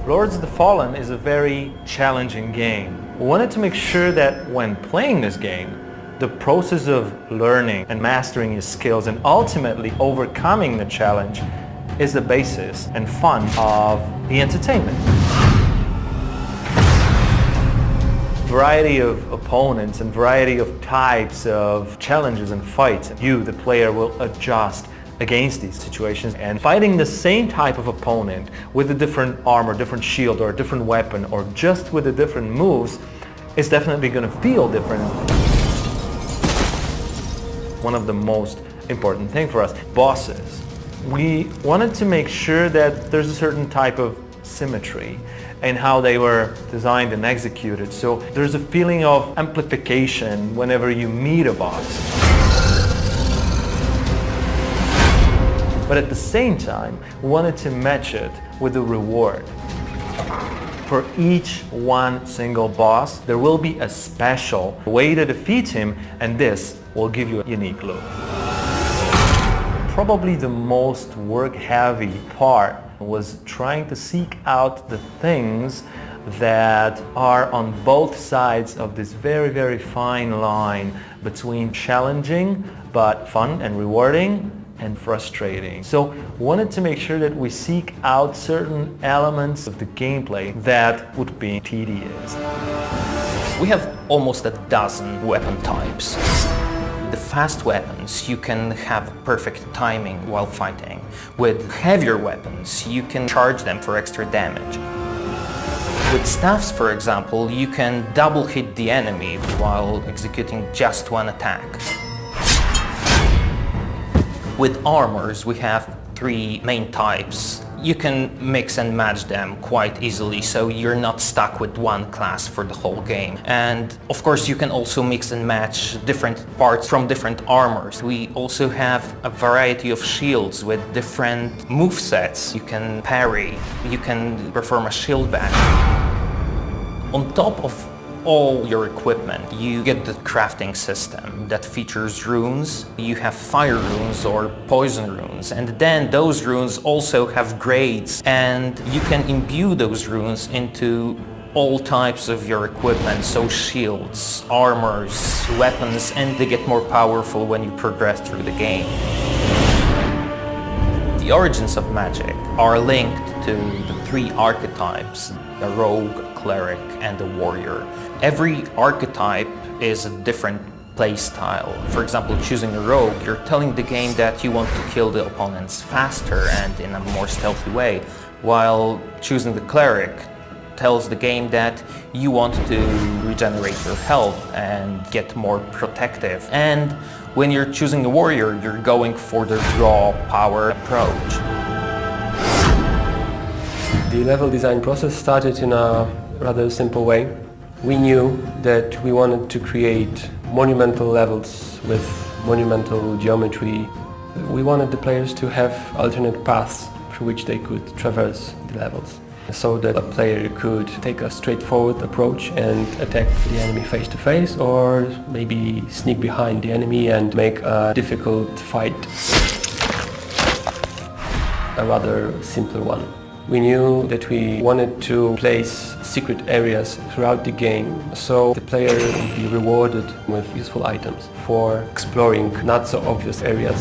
Lords of the Fallen is a very challenging game. We wanted to make sure that when playing this game, the process of learning and mastering your skills and ultimately overcoming the challenge is the basis and fun of the entertainment. Variety of opponents and variety of types of challenges and fights. You, the player, will adjust against these situations, and fighting the same type of opponent with a different armor, different shield, or a different weapon, or just with the different moves is definitely going to feel different. One of the most important things for us, bosses. We wanted to make sure that there's a certain type of symmetry in how they were designed and executed. So there's a feeling of amplification whenever you meet a boss. But at the same time, we wanted to match it with a reward. For each one single boss, there will be a special way to defeat him, and this will give you a unique look. Probably the most work-heavy part was trying to seek out the things that are on both sides of this very, very fine line between challenging but fun and rewarding and frustrating. So wanted to make sure that we seek out certain elements of the gameplay that would be tedious. We have almost a dozen weapon types. The fast weapons, you can have perfect timing while fighting. With heavier weapons, you can charge them for extra damage. With staffs, for example, you can double hit the enemy while executing just one attack. With armors, we have three main types. You can mix and match them quite easily, so you're not stuck with one class for the whole game. And of course, you can also mix and match different parts from different armors. We also have a variety of shields with different movesets. You can parry, you can perform a shield bash. On top of all your equipment, you get the crafting system that features runes. You have fire runes or poison runes, and then those runes also have grades, and you can imbue those runes into all types of your equipment, so shields, armors, weapons, and they get more powerful when you progress through the game. The origins of magic are linked to the three archetypes: a rogue, cleric, and a warrior. Every archetype is a different play style. For example, choosing a rogue, you're telling the game that you want to kill the opponents faster and in a more stealthy way, while choosing the cleric tells the game that you want to regenerate your health and get more protective. And when you're choosing a warrior, you're going for the raw power approach. The level design process started in a rather simple way. We knew that we wanted to create monumental levels with monumental geometry. We wanted the players to have alternate paths through which they could traverse the levels, so that a player could take a straightforward approach and attack the enemy face to face, or maybe sneak behind the enemy and make a difficult fight a rather simpler one. We knew that we wanted to place secret areas throughout the game, so the player would be rewarded with useful items for exploring not so obvious areas.